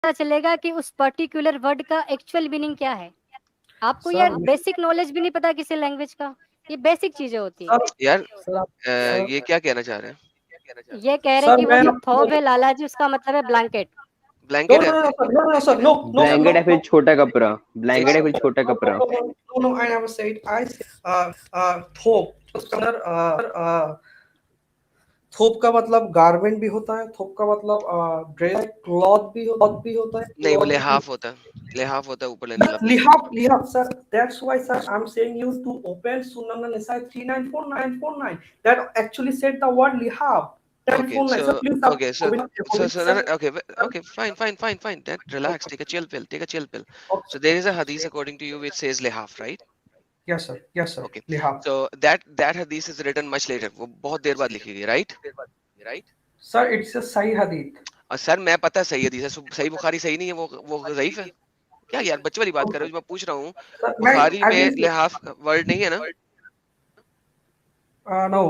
पता चलेगा कि उस पर्टिकुलर वर्ड का एक्चुअल मीनिंग क्या है। आपको यार सर बेसिक नॉलेज भी नहीं पता किसी लैंग्वेज का, ये बेसिक चीजें होती है। सर यार सर आप सर ये क्या कहना चाह रहे हैं? ये कह रहे हैं सर कि वो मैं जो आपको थोप है लाला जी, उसका मतलब है ब्लैंकेट। नो ब्लैंकेट नो है? No sir no no sir no no sir blanket no या फिर नो छोटा कपड़ा, ब्लैंकेट या फिर छोटा नो कपड़ा। No no I never said I thought sir थोप का मतलब गारमेंट भी होता है, थोप का मतलब ड्रेस क्लॉथ भी होता है, नहीं, वो क्लॉथ भी लिहाफ होता है, लिहाफ होता है ऊपर लेने वाला blanket. Lihab, sir. That's why, sir, I'm saying you to open Sunan An-Nasai 39449. That actually said the word Lihab. Okay, 949. so Sir, please, okay, so Open, no, sir. no, okay, okay, fine. Then relax, take a chill pill, take a chill pill. Okay. So there is a hadith according to you which says lihaf, right? Yes, sir. Okay, Lihab. so that hadith is written much later. वो बहुत देर बाद लिखी गई, right? Sir, it's a Sahih Hadith. और sir मैं पता है सही हदीस है, सही बुखारी सही नहीं है, वो ज़ईफ है क्या यार? बच्चे वाली बात कर रहे हो? मैं पूछ रहा हूँ, Sir, बुखारी I में didn't say, लिहाफ वर्ड नहीं है ना? no.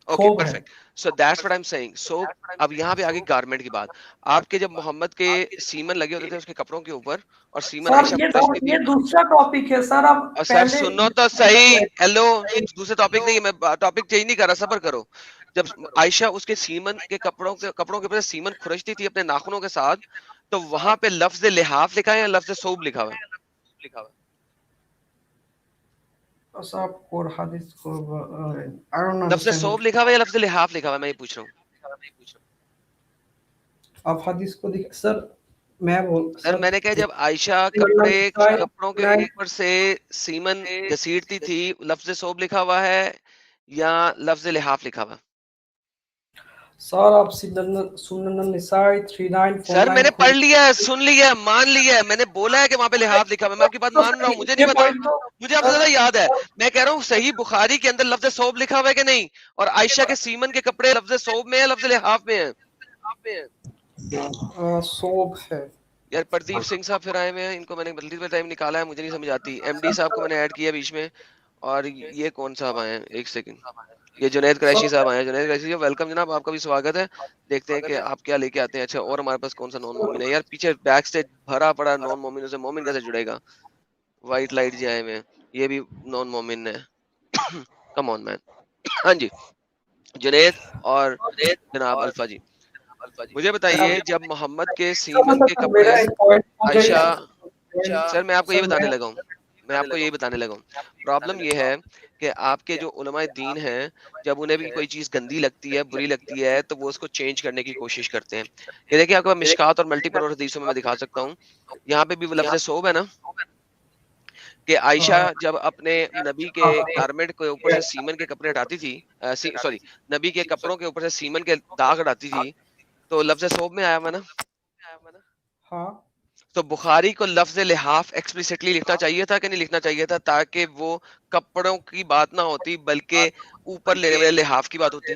ओके, Thob है. Perfect. So that's what I am saying. So अब यहाँ पे आगे गारमेंट की बात। आपके जब मोहम्मद के सीमन लगे होते थे उसके कपड़ों के ऊपर, और सीमन सर आयशा कुरैशी ये थी। दूसरा टॉपिक है सर, अब और सर पहले सुनो तो सही, हेलो, ये दूसरे टॉपिक नहीं है, मैं टॉपिक चेंज नहीं कर रहा, सब्र करो। जब आयशा उसके सीमन के कपड़ों के ऊपर सीमन खुरचती थी अपने नाखूनों के साथ, तो वहां पे लफ्ज लिहाफ लिखा है या लफ्ज सौब लिखा हुआ है? साहब और hadith को I don't लफ्ज understand. सौब लिखा हुआ है या लफ्ज लिहाफ लिखा हुआ है, मैं ये पूछ रहा हूँ। आप hadith को देख सर, मैं बोल सर मैंने कहा जब आयशा कपड़ों के ऊपर से सीमन घसीटती थी, लफ्ज सोब लिखा हुआ है या लफ्ज लिहाफ लिखा हुआ? सर आप सुनन निसाई 3949 सर मैंने पढ़ लिया है, सुन लिया है, मान लिया है, मैंने बोला है कि वहां पे लिहाफ लिखा हुआ है, मैं आपकी बात मान रहा हूँ, मुझे नहीं पता, मुझे आपसे ज्यादा याद है। मैं कह रहा हूँ सही बुखारी के अंदर लफ्ज सोब लिखा हुआ है कि नहीं, और आयशा के सीमन के कपड़े लफ्ज सोब में है लफ्ज लिहाफ में है? सोब है। यार प्रदीप सिंह साहब फिर आए हुए हैं, इनको मैंने मल्टीपल टाइम निकाला है, मुझे नहीं समझ आती। एमडी साहब को मैंने ऐड किया बीच में, और ये कौन साहब आए हैं, एक सेकंड, ये जुनैद कुरैशी साहब आए हैं। जुनैद कुरैशी जी वेलकम जनाब, आपका भी स्वागत है। देखते हैं कि आप क्या लेके आते हैं। अच्छा, और हमारे पास कौन सा नॉन मोमिन है? यार पीछे बैक स्टेज भरा पड़ा नॉन मोमिन से, मोमिन कैसे जुड़ेगा? व्हाइट लाइट जी आए हुए हैं, ये भी नॉन मोमिन है। Come on man. हाँ जी, जुनैद और जनाब अल्फा जी, मुझे बताइए जब मोहम्मद के सीमन के कपड़े आयशा, सर मैं आपको ये बताने लगा हूँ, प्रॉब्लम ये है कि आपके जो उलमाए दीन हैं, जब उन्हें भी कोई चीज गंदी लगती है, बुरी लगती है, तो वो उसको चेंज करने की कोशिश करते हैं। ये देखिए आपको मिशकात और मल्टीपल और हदीसों में मैं दिखा सकता हूँ, यहाँ पे भी वो लफ्ज सोब है ना, कि आयशा जब अपने नबी के गारमेंट के ऊपर से सीमन के कपड़े हटाती थी, सॉरी, नबी के कपड़ों के ऊपर से सीमन के दाग हटाती थी, तो लफ्ज सोब में आया हुआ ना। हाँ तो बुखारी को लफ्ज लिहाफ एक्सप्लिसिटली लिखना चाहिए था कि नहीं लिखना चाहिए था, ताकि वो कपड़ों की बात ना होती बल्कि ऊपर लेने वाले लिहाफ की बात होती?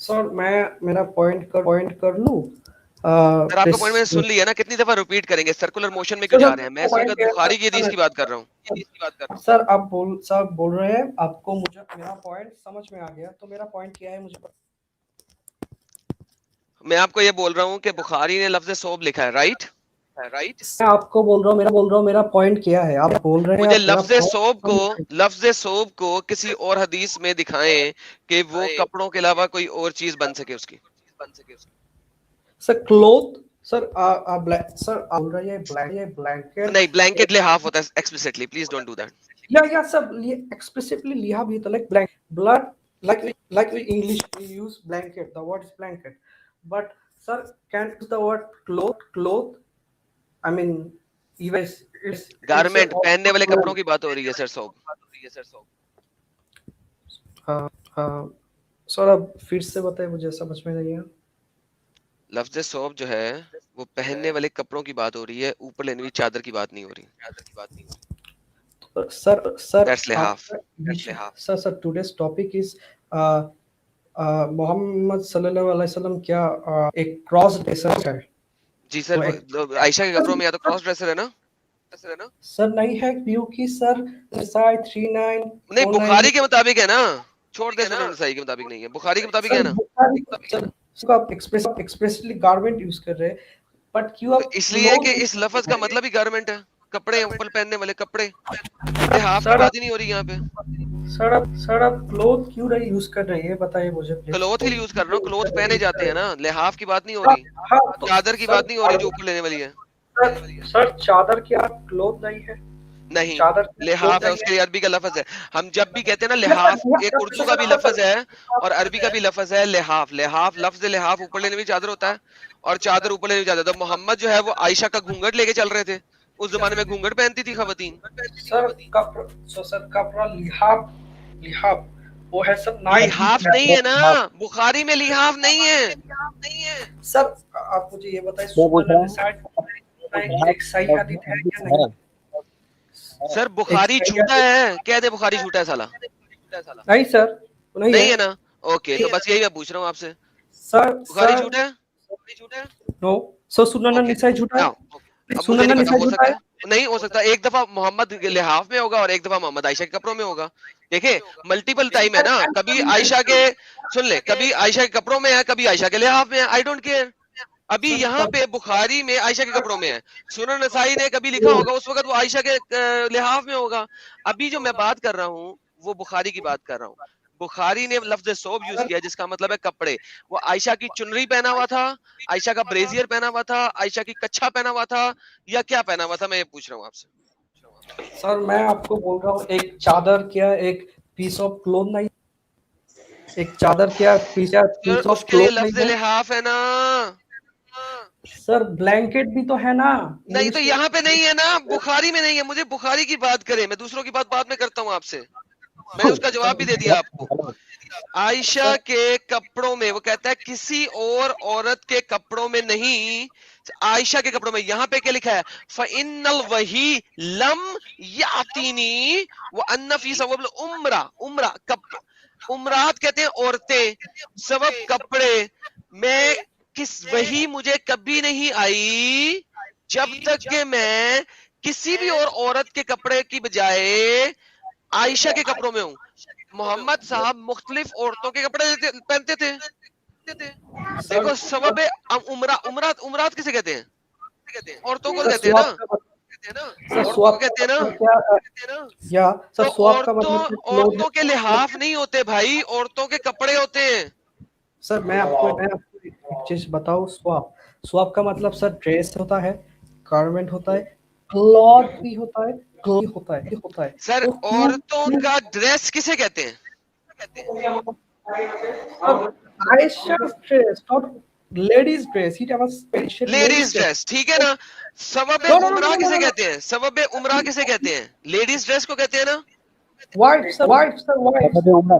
सर मैं मेरा पॉइंट कर लूं। सर आपका पॉइंट मैंने सुन लिया ना, कितनी दफा रिपीट करेंगे? सर्कुलर मोशन में क्यों जा रहे हैं? मैं सिर्फ बुखारी की हदीस की बात कर रहा हूँ। सर आप बोल रहे हैं, आपको मुझे मेरा पॉइंट समझ में आ गया, तो मेरा पॉइंट क्या है मुझे मैं आपको ये बोल रहा हूँ कि बुखारी ने लफ्ज सोब लिखा है, राइट? मैं आपको बोल रहा हूँ मेरा पॉइंट क्या है, आप बोल रहे हैं मुझे आप मेरा लफ्ज सोब को किसी और हदीस में दिखाएं कि वो कपड़ों के अलावा कोई और चीज बन सके उसकी। सर क्लोथ, सर सर बोल रहे हैं ब्लैंकेट नहीं, ब्लैंकेट लिहाफ होता है explicitly, please don't do that. या सर explicitly लिहा भी तो like blood like we English we use blanket, the word is blanket, but sir can use the word cloth I mean even it's garment, पहनने वाले कपड़ों की बात हो रही है सर, सोब। सर अब फिर से बताइए, मुझे समझ में नहीं आया। लफ्ज सोब जो है वो पहनने वाले कपड़ों की बात हो रही है, ऊपर लेने वाली चादर की बात नहीं हो रही। सर That's लिहाफ। Sir today's topic is Muhammad सल्लल्लाहु अलैहि वसल्लम क्या एक क्रॉस ड्रेसर है? जी सर, आयशा के कपड़ों में या तो क्रॉस ड्रेसर है ना? सर नहीं है, क्योंकि सर नसाई 39 नहीं, बुखारी के मुताबिक है ना, छोड़ दे, सुनन नसाई के मुताबिक नहीं है, बुखारी के मुताबिक है ना। सर आप एक्सप्रेसली गारमेंट यूज कर रहे हैं, but you are इसलिए कि clothes इस लफ्ज का मतलब ही गारमेंट है, कपड़े ऊपर पहनने वाले कपड़े। लिहाफ की बात ही नहीं हो रही यहाँ पे। सर आप क्लोथ क्यों नहीं यूज कर रही है, बताइए मुझे प्लीज। क्लोथ ही यूज कर रहा हूँ, क्लोथ पहने जाते हैं ना, लिहाफ की बात नहीं हो हाँ, रही, हाँ, तो चादर की सर, बात नहीं हो रही जो ऊपर लेने वाली है। सर चादर क्या क्लोथ नहीं है? नहीं, चादर क्या लिहाफ cloth है, नहीं उसके लिए अरबी का लफ्ज है। हम जब भी कहते हैं ना लिहाफ, एक उर्दू का भी लफ्ज है और अरबी का भी लफ्ज है लिहाफ। लिहाफ, लफ्ज लिहाफ ऊपर लेने वाली चादर होता है और चादर ऊपर लेने वाली चादर। तो मोहम्मद जो है वो आयशा का घूंघट लेके चल रहे थे, उस जमाने में घूंघट पहनती थी खवातीन। सर कपड़ा लिहाफ, लिहाफ वो है सर नाइट। लिहाफ नहीं है ना, बुखारी में लिहाफ नहीं है। सर आप मुझे ये बताइए, मैं पूछ रहा हूँ, सुनन एक सही हदीस है या नहीं? सर बुखारी एक सही झूठा है, कह दे बुखारी झूठा है साला। नहीं सर, नहीं नहीं है है ना, ओके, तो बस यही मैं पूछ रहा हूँ आपसे, सर। बुखारी सर झूठा है? नो सर, सुनन ओके, निसाई झूठा है। नाउ अब मुझे सुनन नहीं पता, निसाई हो झूठा सकता है। है, नहीं हो सकता, एक दफा मोहम्मद लिहाफ में होगा और एक दफा मोहम्मद आयशा के कपड़ों में होगा। देखिए मल्टीपल टाइम है ना, कभी आयशा के, सुन ले, कभी आयशा के कपड़ों में है, कभी आयशा के लिहाफ में है, आई डोंट केयर। अभी यहाँ पे बुखारी में आयशा के कपड़ों में है, सुनन नसाई ने कभी लिखा होगा उस वक्त वो आयशा के लिहाफ में होगा। अभी जो मैं बात कर रहा हूँ वो बुखारी की बात कर रहा हूँ। बुखारी ने लफ्ज सोब यूज किया जिसका मतलब है कपड़े। वो आयशा की चुनरी पहना हुआ था, आयशा का ब्रेजियर पहना हुआ था, आयशा की कच्छा पहना हुआ था, या क्या पहना हुआ था, मैं ये पूछ रहा हूँ आपसे। सर मैं आपको बोल रहा हूँ, एक चादर क्या एक पीस ऑफ क्लोथ नहीं? एक चादर क्या पीस ऑफ उसके लिए क्लोथ लफ्ज नहीं है? लिहाफ है ना। सर ब्लैंकेट भी तो है ना। नहीं तो यहाँ पे नहीं है ना, बुखारी में नहीं है। मुझे बुखारी की बात करें, मैं दूसरों की बात बाद में करता हूँ आपसे। मैंने उसका जवाब भी दे दिया आपको। आयशा के कपड़ों में, वो कहता है किसी और औरत के कपड़ों में नहीं, आयशा के कपड़ों में। यहाँ पे क्या लिखा है, फ़इन्नल वही लम यातीनी व अन्ना फी सवब उम्रा। उम्रा कप, उमरात कहते हैं औरतें, सबब कपड़े। मैं वही मुझे कभी नहीं आई जब तक कि मैं किसी भी और औरत के कपड़े की बजाय आयशा के कपड़ों में हूँ। मोहम्मद साहब मुख्तलिफ औरतों के कपड़े पहनते थे। देखो सबब उमरा, उमरात, उमरात किसे कहते हैं? औरतों को कहते हैं ना, औरतों को कहते हैं ना। या तो सर स्वाब का मतलब औरतों के लिहाफ नहीं होते भाई, औरतों के कपड़े होते हैं। सर मैं आपको एक चीज बताऊं, स्वाब का मतलब सर ड्रेस होता है, गारमेंट होता है, क्लॉथ भी होता है, होता है। सर तो औरतों का ड्रेस किसे कहते हैं? Ayesha dress, not ladies dress, it was special ladies dress, ठीक है ना। सबब No, no, no, उमरा no, no, किसे no, no. कहते हैं? सबब उमरा किसे कहते हैं? लेडीज ड्रेस को कहते हैं ना। Wife, sir, wife. सबब उमरा,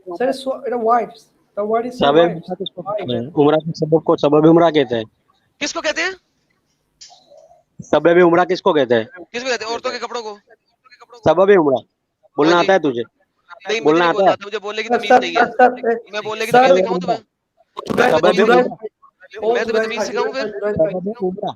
Sir, wives. The word is सबब wives. उमरा किसको कहते हैं? उमरा के सबब को सबब उमरा कहते हैं। किसको कहते हैं? सबब उमरा किसको कहते हैं? किसको कहते हैं? औरतों के कपड़ों को। सबब उमरा बोलना हाँ जी। आता है तुझे? नहीं मुझे बोलना नहीं आता बोलना है? आता, मुझे बोलने की Sir, तमीज sir, नहीं है। sir, मैं बोलने की sir, तमीज सिखाऊं तुम्हें? सबब उमरा, मैं तुम्हें तमीज सिखाऊं फिर? सबब उमरा।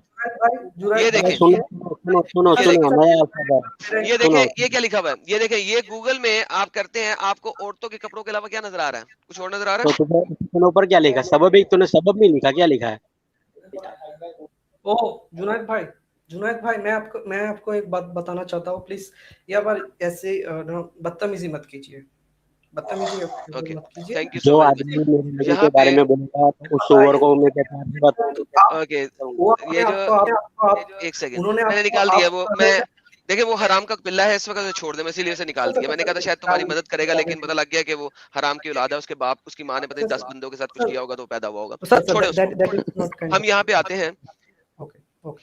ये देखें, सुनो सुनो ये सुनो, देखें, नया अल्फाबेट ये सुनो। देखें, ये क्या लिखा हुआ है, ये देखें, ये गूगल में आप करते हैं, आपको औरतों के कपड़ों के अलावा क्या नजर आ रहा है? कुछ और नजर आ रहा तो है? तूने ऊपर क्या लिखा? सबब ही तूने सबब नहीं लिखा, क्या लिखा है? ओ जुनैद भाई मैं आपको एक बात बताना चाहता हूँ, प्लीज ये बार ऐसे बदतमीजी मत कीजिए, बदतमीजी ओके, मत कीजिए। थैंक यू जो सो मच। आदमी मेरे नबी यहाँ के बारे पे में बोलेगा उस सुअर को मैं कहता हूँ। ओके, वो ये जो एक सेकंड मैंने निकाल दिया वो, मैं देखिए वो हराम का पिल्ला है इस वक्त, तो छोड़ दे, मैं इसीलिए उसे निकाल दिया। मैंने कहा था शायद तुम्हारी मदद करेगा, लेकिन पता लग गया कि वो हराम की औलाद है, उसके बाप, उसकी माँ ने पता नहीं 10 बंदों के साथ कुछ किया होगा तो पैदा हुआ होगा। छोड़े उसको, हम यहाँ पे आते हैं।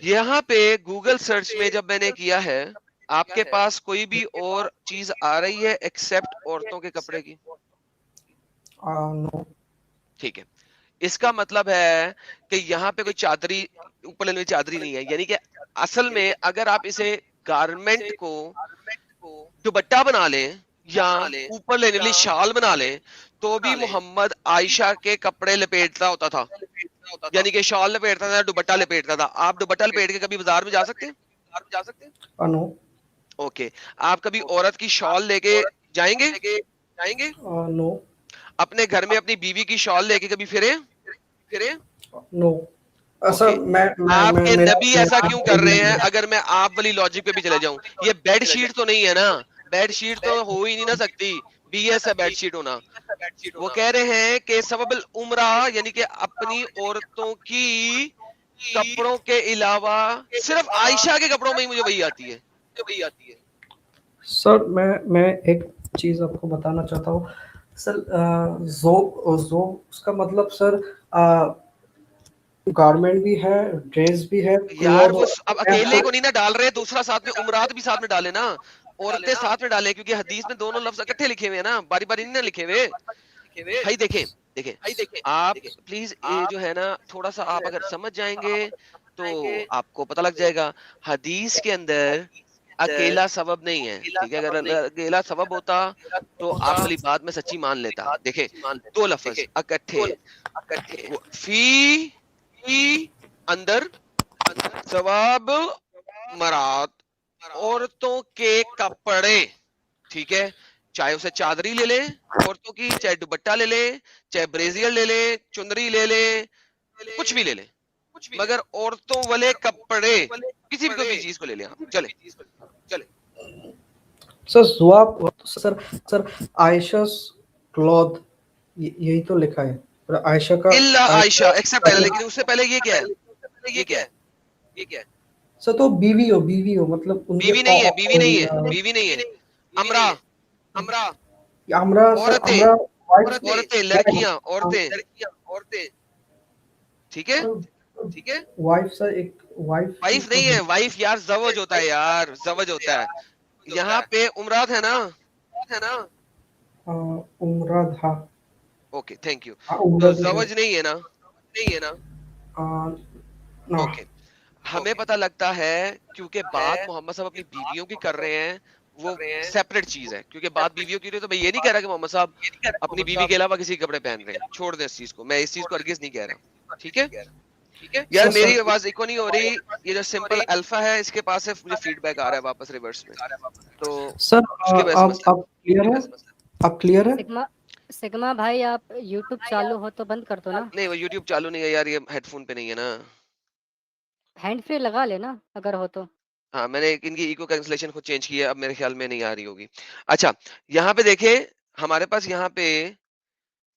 यहाँ पे गूगल सर्च में जब मैंने किया है, आपके पास कोई भी और चीज आ रही है एक्सेप्ट औरतों के कपड़े की? ठीक है, इसका मतलब है कि यहाँ पे कोई चादरी, ऊपर लेने वाली चादरी नहीं है। यानी कि असल में अगर आप इसे गारमेंट को दुपट्टा बना लें या ऊपर लेने वाली शाल बना लें, तो भी मोहम्मद आयशा के कपड़े लपेटता होता था, यानी कि शाल लपेटता था, दुपट्टा लपेटता था। आप दुपट्टा लपेट के कभी बाजार में जा सकते हैं? ओके, आप कभी औरत की शॉल लेके जाएंगे? अपने घर में अपनी बीवी की शॉल लेके कभी फिरे? नो। सर ओके मैं आपके मेरा नबी ऐसा क्यों कर रहे हैं? अगर मैं आप वाली लॉजिक पे भी चले जाऊं, ये बेडशीट तो नहीं है ना, बेडशीट तो हो ही नहीं ना सकती, बीएस है बेडशीट होना। वो कह रहे हैं कि सबबल उम्रा यानी कि अपनी औरतों की कपड़ों के अलावा सिर्फ आयशा के कपड़ों में ही मुझे वही आती है। सर मैं एक चीज आपको बताना चाहता हूँ सर। जो जो उसका मतलब सर गारमेंट भी है, ड्रेस भी है, यार क्लॉथ। वो अब अकेले को नहीं ना डाल रहे, दूसरा साथ में उमरात भी साथ में डाले ना, औरतें साथ में डाले, क्योंकि हदीस में दोनों लफ्ज इकट्ठे लिखे हुए हैं ना, बारी बारी नहीं ना लिखे हुए। भाई देखें देखें, आप प्लीज ये जो है ना थोड़ा सा आप अगर समझ जाएंगे तो आपको पता लग जाएगा। हदीस के अंदर अकेला सबब नहीं है, ठीक है? अगर अकेला सबब होता तो आप वाली बात में सच्ची मान लेता। देखें, दो लफ्ज इकट्ठे, फी अंदर, सवाब मरात, औरतों के कपड़े, ठीक है? चाहे उसे चादरी ले ले औरतों की, चाहे दुपट्टा ले ले, चाहे ब्रेजियर ले ले, चुंदरी ले ले, कुछ भी ले ले, मगर औरतों वाले कपड़े किसी भी कोई भी चीज को ले लें आप, चले। सर जवाब सर सर आयशा क्लॉथ यही तो लिखा है। और आयशा का इल्ला आयशा एक्सेप्ट है, लेकिन उससे पहले ये क्या है? ये क्या है? सर तो बीवी हो मतलब उनके बीवी नहीं है, बीवी नहीं है, बीवी नहीं है। अमरा, हमरा सर औरतें, हमरा वाइफ औरतें, लड़कियां, औरतें, ठीक है? वाइफ सर एक वाइफ वाइफ नहीं है, वाइफ यार जवज होता है यार, जवज होता है। यहाँ पे उमरात है ना? उमराद हाँ ओके थैंक यू। तो उमराद जवज नहीं है ना? ना ओके, हमें पता लगता है क्योंकि बात मोहम्मद साहब अपनी बीवियों की कर रहे हैं, वो सेपरेट चीज है। क्योंकि बात बीवियों की रही है तो मैं ये नहीं कह रहा कि मोहम्मद साहब अपनी बीवी के अलावा किसी के कपड़े पहन रहे हैं, छोड़ दें इस चीज को, मैं इस चीज को अर्गिज नहीं कह रहा, ठीक है? यार सर, मेरी आवाज इको नहीं हो रही, ये जो सिंपल अल्फा है इसके पास से मुझे फीडबैक आ रहा है वापस रिवर्स में, तो सर उसके वजह से मसला आप क्लियर है? आप क्लियर है? सिग्मा सिग्मा भाई आप यूट्यूब चालू हो तो बंद कर दो ना, नहीं, वो यूट्यूब चालू नहीं है यार, ये हेडफोन पे नहीं है ना। हैंड फ्री लगा लेना अगर हो तो। हाँ, मैंने इनकी इको कैंसलेशन खुद चेंज की है, अब मेरे ख्याल में नहीं आ रही होगी। अच्छा, यहाँ पे देखें, हमारे पास यहाँ पे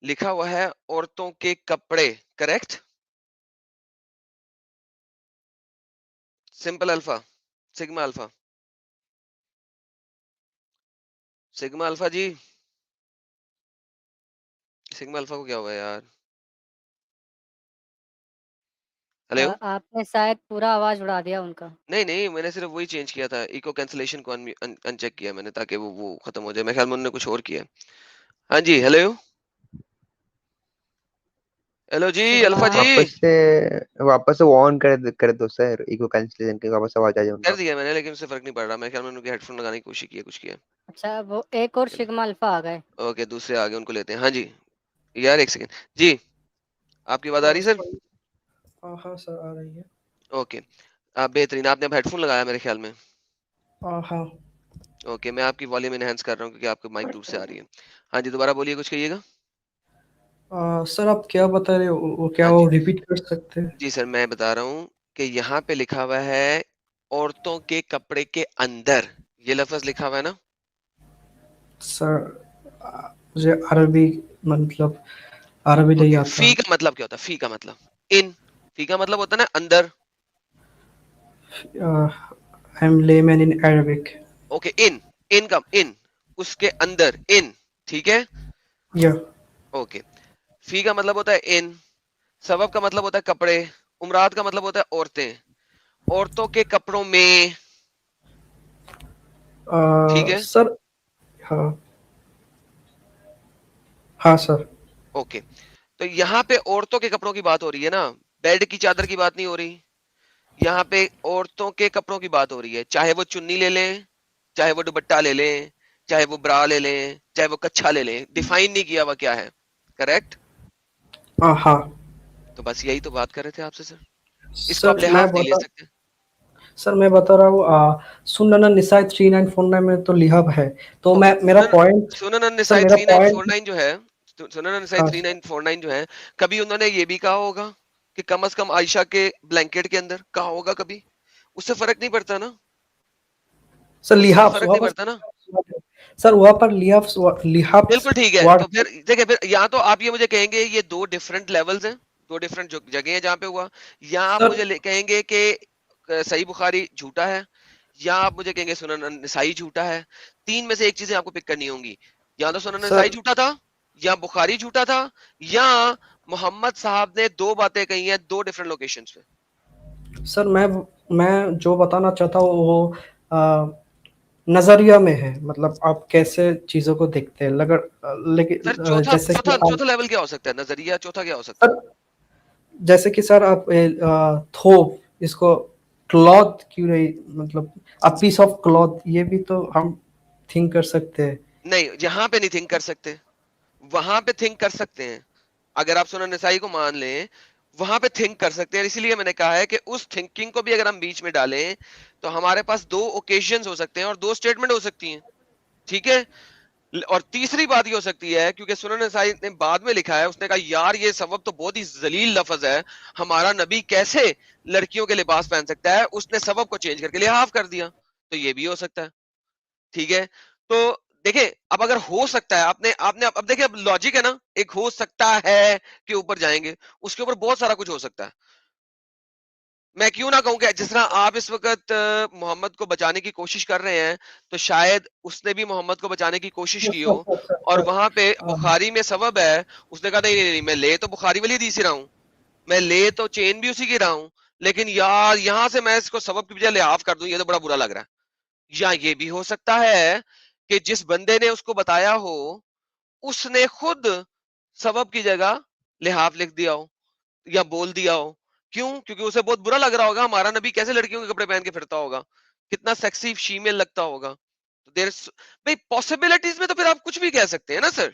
लिखा हुआ है औरतों के कपड़े, correct? Simple alpha, sigma alpha, sigma alpha जी, सिग्मा अल्फा को क्या हुआ यार? हेलो? आपने शायद पूरा आवाज उड़ा दिया उनका। नहीं नहीं, मैंने सिर्फ वही चेंज किया था, इको कैंसलेशन को अनचेक किया मैंने, ताकि वो खत्म हो जाए। मेरे ख्याल में उन्होंने कुछ और किया। हाँ जी, हेलो हेलो जी, सिग्मा अल्फा जी। वापस से वो ऑन कर दो सर, इको कैंसिलेशन के वापस आवाज आ जाए कर उनका। दिया मैंने, लेकिन उससे फर्क नहीं पड़ रहा। मेरे ख्याल में उनके हेडफोन लगाने की कोशिश की है, कुछ किया। अच्छा वो एक और सिग्मा अल्फा आ गए। ओके, दूसरे आगे उनको लेते हैं। हाँ जी यार, एक सेकंड जी, आपकी आवाज आ रही सर? हाँ सर आ रही है। ओके, आप बेहतरीन, आपने अब हेडफोन लगाया मेरे ख्याल में। हाँ ओके, मैं आपकी वॉल्यूम एनहांस कर रहा हूँ क्योंकि आपकी माइक दूर से आ रही है। हाँ जी, दोबारा बोलिए, कुछ कहिएगा। सर आप क्या बता रहे हो वो क्या हाँ वो जी रिपीट कर सकते हैं? जी सर, मैं बता रहा हूँ कि यहाँ पे लिखा हुआ है औरतों के कपड़े के अंदर, ये लफ्ज लिखा हुआ है ना? सर मुझे अरबी मतलब अरबी नहीं ओके, आता। फी का मतलब क्या होता है? फी का मतलब इन, फी का मतलब होता है ना अंदर। I am layman in Arabic. Okay, in का इन, उसके अंदर इन, ठीक है? या ओके, फी का मतलब होता है इन, सबब का मतलब होता है कपड़े, उमरात का मतलब होता है औरतें, औरतों के कपड़ों में, ठीक है? सर हाँ हाँ सर। ओके, तो यहाँ पे औरतों के कपड़ों की बात हो रही है ना, बेड की चादर की बात नहीं हो रही। यहाँ पे औरतों के कपड़ों की बात हो रही है, चाहे वो चुन्नी ले लें, चाहे वो दुपट्टा ले लें, चाहे वो ब्रा ले लें, चाहे वो कच्छा ले लें, डिफाइन नहीं किया हुआ क्या है, करेक्ट? हाँ तो बस यही तो बात कर रहे थे आपसे सर, इसको सर आप लिहाज नहीं ले सकते। मैं बता रहा हूँ सुनन निसाई 3949 में तो लिहाब है। तो मैं मेरा पॉइंट सुनन सर निसाई मेरा पॉइंट 3949 जो है, सुनन निसाई हाँ 3949 जो है, कभी उन्होंने ये भी कहा होगा कि कम से कम आयशा के ब्लैंकेट के अंदर कहा होगा कभी? उससे फर्क नहीं पड़ता ना, सर उससे लिहाफ फर्क वहाँ नहीं पर, पड़ता ना। सर वहाँ पर लिहाफ लिहाफ बिल्कुल ठीक है। वर्ड। तो फिर देखिए, फिर या तो आप ये मुझे कहेंगे ये दो डिफरेंट लेवल्स हैं, दो डिफरेंट जगह हैं जहाँ पे हुआ, या आप सर मुझे कहेंगे कि सही बुखारी झूठा है, या आप मुझे कहेंगे सुनन नसाई झूठा है। तीन में से एक चीजें आपको पिक करनी होंगी, या तो सुनन नसाई सर झूठा था, या बुखारी झूठा था, या मोहम्मद साहब ने दो बातें कही हैं दो डिफरेंट लोकेशंस पे। सर मैं जो बताना चाहता हूँ वो नजरिया में है, मतलब आप कैसे चीजों को देखते हैं। सर लेकिन चौथा जैसे कि चौथा आप, चौथा लेवल क्या हो सकता है, नजरिया चौथा क्या हो सकता है? सर जैसे कि सर आप थोप इसको क्लॉथ क्यों नहीं, मतलब अ पीस ऑफ क्लॉथ, ये भी तो हम थिंक कर सकते हैं। नहीं, यहाँ पे नहीं थिंक कर सकते, वहां पे थिंक कर सकते हैं। अगर आप सुनन नसाई को मान लें, वहां पे थिंक कर सकते हैं। इसीलिए मैंने कहा है कि उस थिंकिंग को भी अगर हम बीच में डालें तो हमारे पास दो ओकेजन्स हो सकते हैं और दो स्टेटमेंट हो सकती हैं, ठीक है। और तीसरी बात ये हो सकती है, क्योंकि सुनन नसाई ने बाद में लिखा है, उसने कहा यार ये सबब तो बहुत ही जलील लफ्ज है, हमारा नबी कैसे लड़कियों के लिबास पहन सकता है, उसने सबब को चेंज करके लिहाफ कर दिया, तो ये भी हो सकता है, ठीक है। तो देखिए, अब अगर हो सकता है, आपने आपने अब देखिए, अब लॉजिक है ना, एक हो सकता है के ऊपर जाएंगे, उसके ऊपर बहुत सारा कुछ हो सकता है। मैं क्यों ना कहूं कि जिस तरह आप इस वक्त मोहम्मद को बचाने की कोशिश कर रहे हैं, तो शायद उसने भी मोहम्मद को बचाने की कोशिश की हो, और वहां पे बुखारी में सबब है, उसने कहा नहीं नहीं नहीं, मैं ले तो बुखारी वाली हदीस ही रहा हूं, मैं ले तो चेन भी उसी की रहा हूं, लेकिन यार यहां से मैं इसको सबब की बजाय लिहाफ कर दूं, ये तो बड़ा बुरा लग रहा है। या ये भी हो सकता है कि जिस बंदे ने उसको बताया हो, उसने खुद सबब की जगह लिहाफ लिख दिया हो या बोल दिया हो। क्यों? क्योंकि उसे बहुत बुरा लग रहा होगा, हमारा नबी कैसे लड़कियों के कपड़े पहन के फिरता होगा, कितना सेक्सी फीमेल लगता होगा। तो देर भाई पॉसिबिलिटीज में तो फिर आप कुछ भी कह सकते हैं ना सर।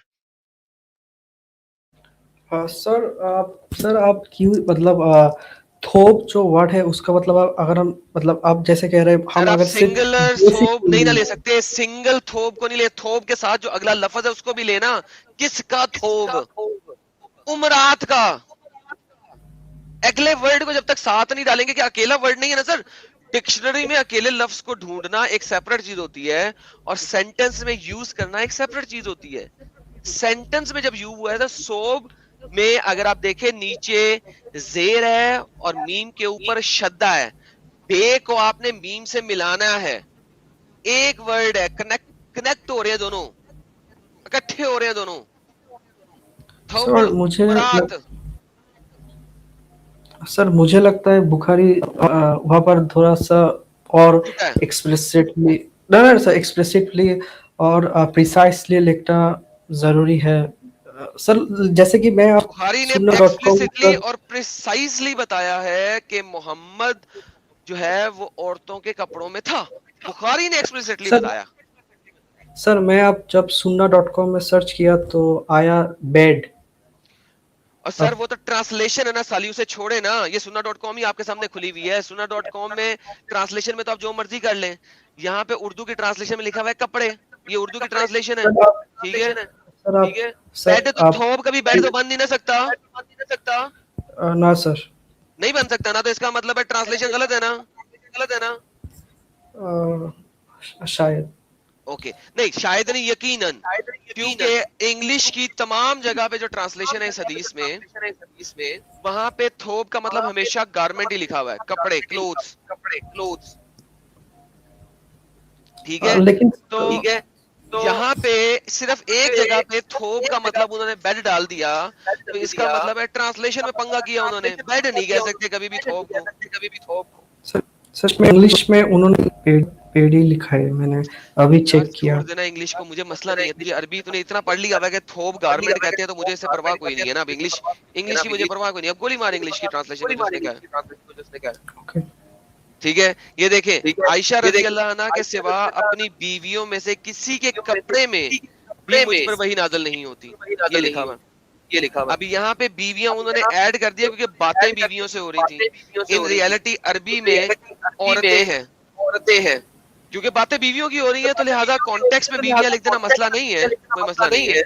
सर आप क्यों, मतलब थोप जो वर्ड है उसका मतलब अगर हम, मतलब आप जैसे कह रहे हैं, सर हम आप अगर सिर्फ सिंगुलर बेसिक थोप नहीं ना ले सकते, सिंगल थोप को नहीं ले, थोप के साथ जो अगला लफ्ज है उसको भी लेना। किसका थोब? उमरात का। अगले वर्ड को जब तक साथ नहीं डालेंगे, कि अकेला वर्ड नहीं है ना सर, डिक्शनरी में अकेले लफ्ज को ढूंढना एक सेपरेट चीज होती है, और सेंटेंस में यूज करना एक सेपरेट चीज होती है। सेंटेंस में जब यूज हुआ है तो सोब में अगर आप देखें, नीचे जेर है और मीम के ऊपर शद्दा है, बे को आपने मीम से मिलाना है, एक वर्ड है, कनेक्ट कनेक्ट हो रहे हैं दोनों, इकट्ठे हो रहे हैं दोनों। सर थोब मुझे उमरात। सर मुझे लगता है बुखारी वहाँ पर थोड़ा सा और झूठा है। एक्सप्लिसिटली, ना सर, एक्सप्लिसिटली और प्रिसाइसली लिखना जरूरी है। सर जैसे कि मैं आप बुखारी ने सुन्ना.com एक्सप्लिसिटली और प्रिसाइजली बताया है कि मोहम्मद जो है वो औरतों के कपड़ों में था, बुखारी ने एक्सप्लिसिटली सर बताया। सर मैं आप जब सुन्ना.com में सर्च किया तो आया बेड। और सर वो तो ट्रांसलेशन है ना साली, उसे छोड़े ना, ये सुन्ना.com ही आपके सामने खुली हुई है। सुन्ना.com में ट्रांसलेशन में तो आप जो मर्जी कर लें, यहाँ पे उर्दू की ट्रांसलेशन में लिखा हुआ है कपड़े, ये उर्दू की ट्रांसलेशन है, ठीक है। बेड तो थोब कभी बेड तो बन नहीं ना सकता, ना सर, नहीं बन सकता ना, तो इसका मतलब है ट्रांसलेशन गलत है ना, गलत है ना। शायद। ओके नहीं, शायद नहीं, यकीनन, क्योंकि इंग्लिश की तमाम जगह पे जो ट्रांसलेशन है इस हदीस में, वहां पे थोब का मतलब हमेशा गारमेंट ही लिखा हुआ है, कपड़े, क्लोथ्स, ठीक है। लेकिन तो यहाँ पे सिर्फ एक जगह पे थोब का मतलब उन्होंने बेड डाल दिया, तो इसका मतलब है ट्रांसलेशन में पंगा किया उन्होंने, बेड नहीं कह सकते कभी भी थोब को। सच में इंग्लिश में उन्होंने पेड़ी लिखा है, मैंने अभी यार चेक किया। छोड़ देना इंग्लिश को, मुझे मसला नहीं है, तुझे अरबी तूने इतना पढ़ लिया हुआ है कि थोब गारमेंट कहते हैं, तो मुझे इससे परवाह कोई नहीं है ना। अब इंग्लिश की मुझे परवाह कोई नहीं, अब गोली मार इंग्लिश की ट्रांसलेशन को जिसने कहा, ठीक है। ये देखें, आयशा रजी अल्लाह अन्हा के सिवा अपनी बीवियों में से किसी के कपड़े में भी मुझ पर वही नाज़िल नहीं होती, ये लिखा हुआ। अभी यहाँ पे बीवियां उन्होंने ऐड कर दिया क्योंकि बातें बीवियों से हो रही थी, इन रियलिटी अरबी में औरतें हैं, क्योंकि बातें बीवियों की हो रही है, तो लिहाजा कॉन्टेक्स्ट में बीवियां लिख देना मसला नहीं है, कोई मसला नहीं है,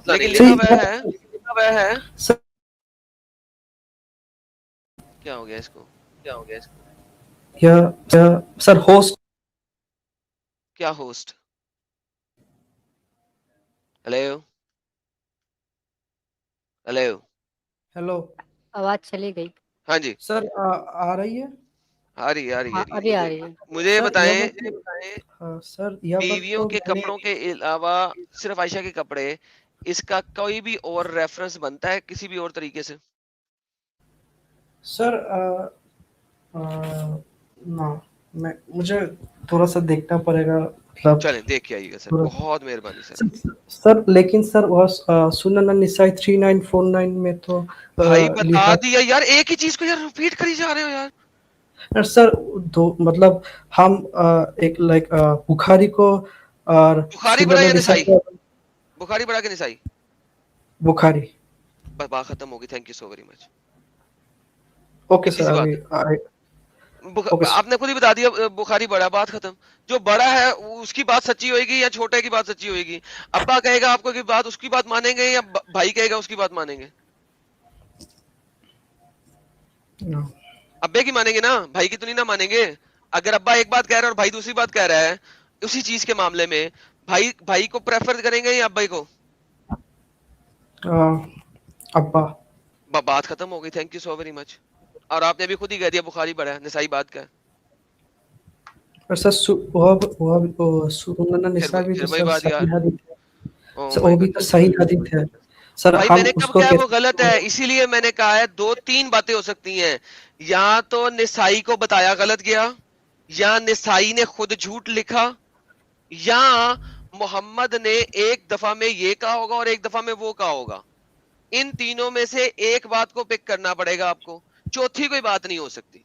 लेकिन लिखा हुआ है क्या हो गया इसको? या सर होस्ट क्या होस्ट? Hello hello. हेलो आवाज चली गई। हाँ जी, सर आ रही है आ रही है, आ रही है, आ हाँ, रही अभी है। आ रही है। मुझे सर यहाँ बताएं, पर हाँ सर यहाँ पर बीवियों तो के मैंने कपड़ों के अलावा सिर्फ आयशा के कपड़े, इसका कोई भी और रेफरेंस बनता है किसी भी और तरीके से? सर ना मुझे थोड़ा सा देखना पड़ेगा मतलब चलें देख के आइएगा सर, थोड़ा बहुत मेहरबानी सर। सर लेकिन सर वह सुनन निसाई 3949 में तो भाई बता लिखा दिया यार, एक ही चीज को यार रिपीट करी जा रहे हो यार। सर दो मतलब हम एक लाइक बुखारी को और बुखारी बड़ा सुनन या निसाई निसाई? को बुखारी बड़ा के निसाई? बुखारी बस बात खत्म होगी, thank you so very much. Okay इतनी सर सी बात अभी है। ओके सर आपने खुद ही बता दिया, बुखारी बड़ा, बात खत्म। जो बड़ा है उसकी बात सच्ची होगी या छोटे की बात सच्ची होगी? अब्बा कहेगा आपको की बात, उसकी बात मानेंगे या भाई कहेगा उसकी बात मानेंगे? नो। अब्बे की मानेंगे ना, भाई की तो नहीं ना मानेंगे। अगर अब्बा एक बात कह रहा है और भाई दूसरी बात कह रहा है उसी चीज के मामले में, भाई को प्रेफर करेंगे या अब्बा को? अब्बा बात खत्म हो गई, thank you so very much. और आपने भी खुद ही कह दिया बुखारी बड़ा है, निसाई बात का है। और सर वह सुनन निसाई भी फिर तो वही सर बात सही यार। हदीस है ओह सर माय वो भी तो गुडनेस। सही हदीस है सर भाई हम मैंने कब उसको क्या है वो गलत कैसे है, इसीलिए मैंने कहा है दो तीन बातें हो सकती हैं। या तो निसाई को बताया गलत गया, या निसाई ने खुद झूठ लिखा, या मोहम्मद ने एक दफा में ये कहा होगा और एक दफा में वो कहा होगा। इन तीनों में से एक बात को पिक करना पड़ेगा आपको, चौथी कोई बात नहीं हो सकती।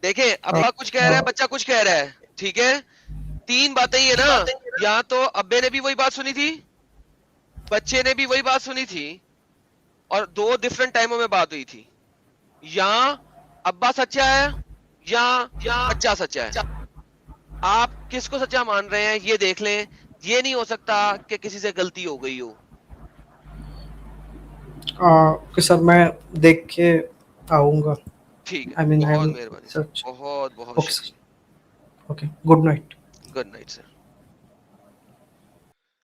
देखें, अब्बा कुछ कह रहा है, बच्चा कुछ कह रहा है, ठीक है, तीन बातें ही है ना। या तो अब्बे ने भी वही बात सुनी थी, बच्चे ने भी वही बात सुनी थी, और दो डिफरेंट टाइमों में बात हुई थी। या अब्बा सच्चा है या बच्चा सच्चा है। आप किसको सच्चा मान रहे हैं ये देख लें। ये नहीं हो सकता कि किसी से गलती हो गई हो। ओके सर मैं देख के आऊँगा ठीक है, आई मीन आई बहुत विल मेहरबानी सर, सर्च बहुत बहुत ओके शुक्रिया। Sir okay good night good night sir.